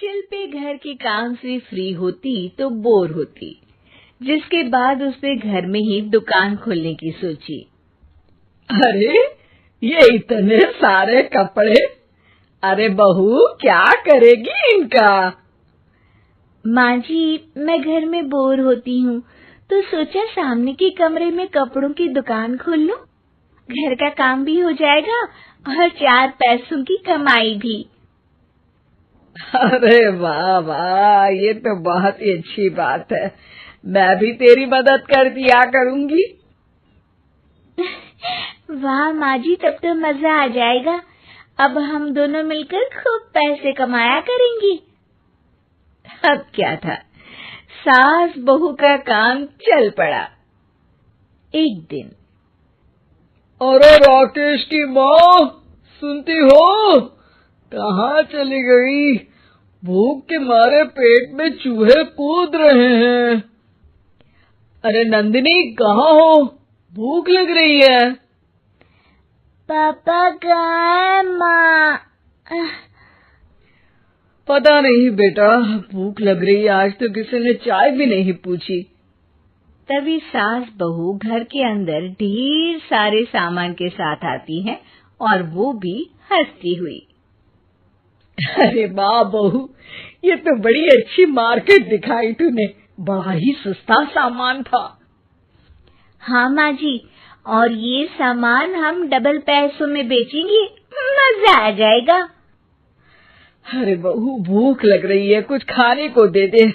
शिल्पी घर के काम से फ्री होती तो बोर होती, जिसके बाद उसने घर में ही दुकान खोलने की सोची। अरे ये इतने सारे कपड़े, अरे बहू क्या करेगी इनका? माँ जी, मैं घर में बोर होती हूँ तो सोचा सामने के कमरे में कपड़ों की दुकान खोल लूं। घर का काम भी हो जाएगा और 4 पैसों की कमाई भी। अरे वाह वाह, ये तो बहुत ही अच्छी बात है। मैं भी तेरी मदद कर दिया करूंगी। वाह माँ जी, तब तो मजा आ जाएगा। अब हम दोनों मिलकर खूब पैसे कमाया करेंगी। अब क्या था, सास बहू का काम चल पड़ा। एक दिन, अरे राकेश की माँ, सुनती हो? कहाँ चली गई? भूख के मारे पेट में चूहे कूद रहे हैं। अरे नंदिनी, कहाँ हो? भूख लग रही है। पापा कहाँ है माँ? पता नहीं बेटा, भूख लग रही है। आज तो किसी ने चाय भी नहीं पूछी। तभी सास बहू घर के अंदर ढेर सारे सामान के साथ आती है और वो भी हंसती हुई। अरे वाह बहू, ये तो बड़ी अच्छी मार्केट दिखाई तूने। बड़ा ही सस्ता सामान था। हाँ माँ जी, और ये सामान हम डबल पैसों में बेचेंगे, मजा आ जाएगा। अरे बहू, भूख लग रही है, कुछ खाने को दे दे।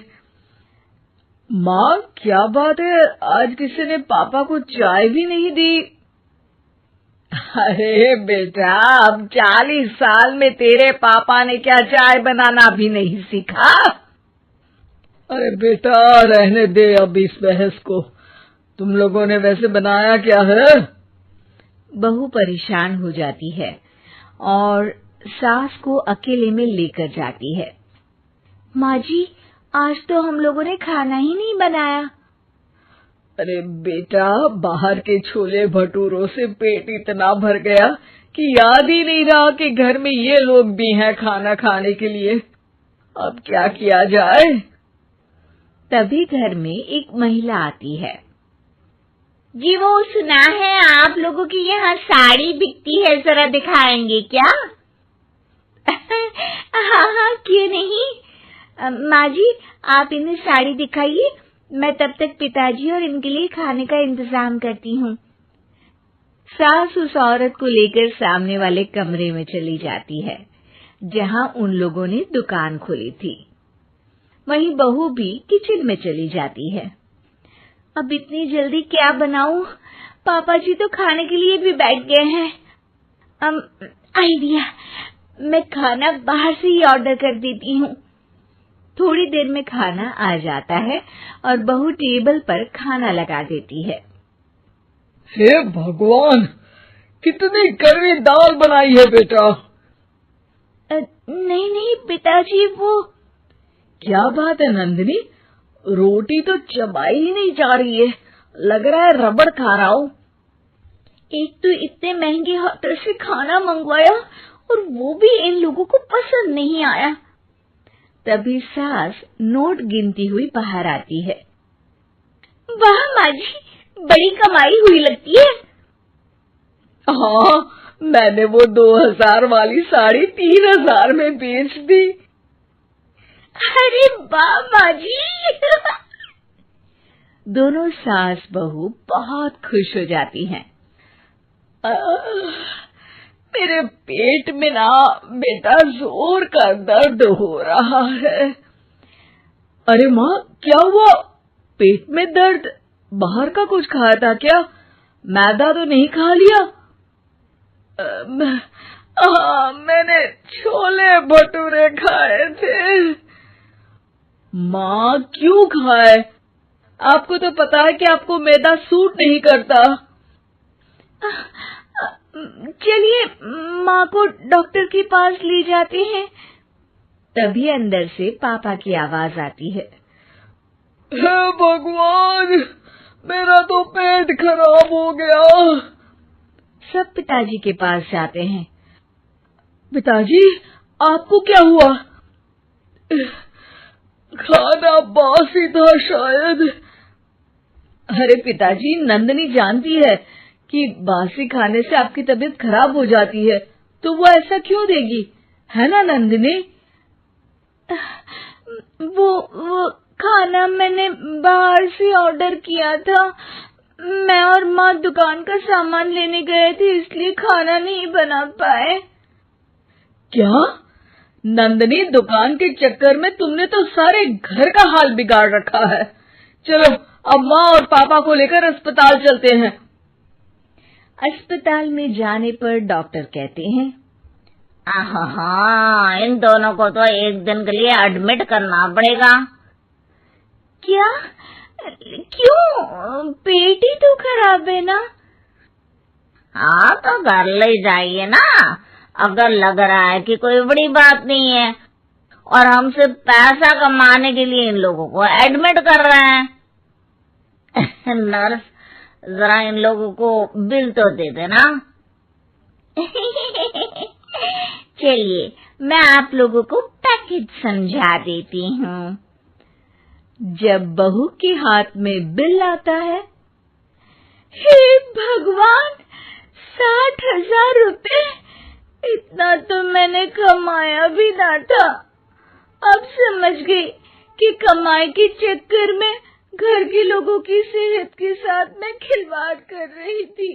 माँ क्या बात है, आज किसी ने पापा को चाय भी नहीं दी। अरे बेटा, अब 40 साल में तेरे पापा ने क्या चाय बनाना भी नहीं सीखा? अरे बेटा रहने दे अब इस बहस को। तुम लोगों ने वैसे बनाया क्या है? बहू परेशान हो जाती है और सास को अकेले में लेकर जाती है। माँ जी, आज तो हम लोगों ने खाना ही नहीं बनाया। अरे बेटा, बाहर के छोले भटूरों से पेट इतना भर गया कि याद ही नहीं रहा कि घर में ये लोग भी हैं खाना खाने के लिए। अब क्या किया जाए? तभी घर में एक महिला आती है। जी, वो सुना है आप लोगों की यहाँ साड़ी बिकती है, जरा दिखाएंगे क्या? हाँ हाँ, क्यों नहीं। माँ जी, आप इन्हें साड़ी दिखाइए, मैं तब तक पिताजी और इनके लिए खाने का इंतजाम करती हूँ। सास उस औरत को लेकर सामने वाले कमरे में चली जाती है जहाँ उन लोगों ने दुकान खोली थी। वहीं बहू भी किचन में चली जाती है। अब इतनी जल्दी क्या बनाऊं? पापा जी तो खाने के लिए भी बैठ गए हैं। आइडिया, मैं खाना बाहर से ही ऑर्डर कर देती हूँ। थोड़ी देर में खाना आ जाता है और बहू टेबल पर खाना लगा देती है। हे भगवान, कितनी कड़वी दाल बनाई है बेटा। नहीं नहीं पिताजी, वो। क्या बात है नंदिनी, रोटी तो चबाई ही नहीं जा रही है, लग रहा है रबड़ खा रहा हूँ। एक तो इतने महंगे होटल से खाना मंगवाया और वो भी इन लोगों को पसंद नहीं आया। तभी सास नोट गिनती हुई बाहर आती है। वाह माँ जी, बड़ी कमाई हुई लगती है। हाँ, मैंने वो 2000 वाली साड़ी 3000 में बेच दी। अरे वाह माँ जी। दोनों सास बहू बहुत खुश हो जाती हैं। मेरे पेट में ना बेटा जोर का दर्द हो रहा है। अरे माँ, क्या हुआ? पेट में दर्द? बाहर का कुछ खाया था क्या? मैदा तो नहीं खा लिया? मैंने छोले भटूरे खाए थे। माँ क्यों खाए? आपको तो पता है कि आपको मैदा सूट नहीं करता। चलिए माँ को डॉक्टर के पास ले जाते हैं। तभी अंदर से पापा की आवाज आती है। हे भगवान, मेरा तो पेट खराब हो गया। सब पिताजी के पास जाते हैं। पिताजी, आपको क्या हुआ? खाना बासी था शायद। अरे पिताजी, नंदिनी जानती है कि बासी खाने से आपकी तबीयत खराब हो जाती है, तो वो ऐसा क्यों देगी, है ना नंदिनी? वो खाना मैंने बाहर से ऑर्डर किया था। मैं और माँ दुकान का सामान लेने गए थे, इसलिए खाना नहीं बना पाए। क्या नंदिनी, दुकान के चक्कर में तुमने तो सारे घर का हाल बिगाड़ रखा है। चलो अब माँ और पापा को लेकर अस्पताल चलते हैं। अस्पताल में जाने पर डॉक्टर कहते हैं, हाँ, इन दोनों को तो एक दिन के लिए एडमिट करना पड़ेगा। क्या? क्यों? पेट ही तो खराब है ना। हाँ, तो घर ले जाइए ना, अगर लग रहा है कि कोई बड़ी बात नहीं है और हम सिर्फ पैसा कमाने के लिए इन लोगों को एडमिट कर रहे हैं। नर्स, जरा इन लोगों को बिल तो दे देना। चलिए, मैं आप लोगों को पैकेज समझा देती हूँ। जब बहू के हाथ में बिल आता है, हे भगवान, 60,000 रुपए! इतना तो मैंने कमाया भी ना था। अब समझ गई कि कमाई के चक्कर में घर के लोगों की सेहत के साथ मैं खिलवाड़ कर रही थी।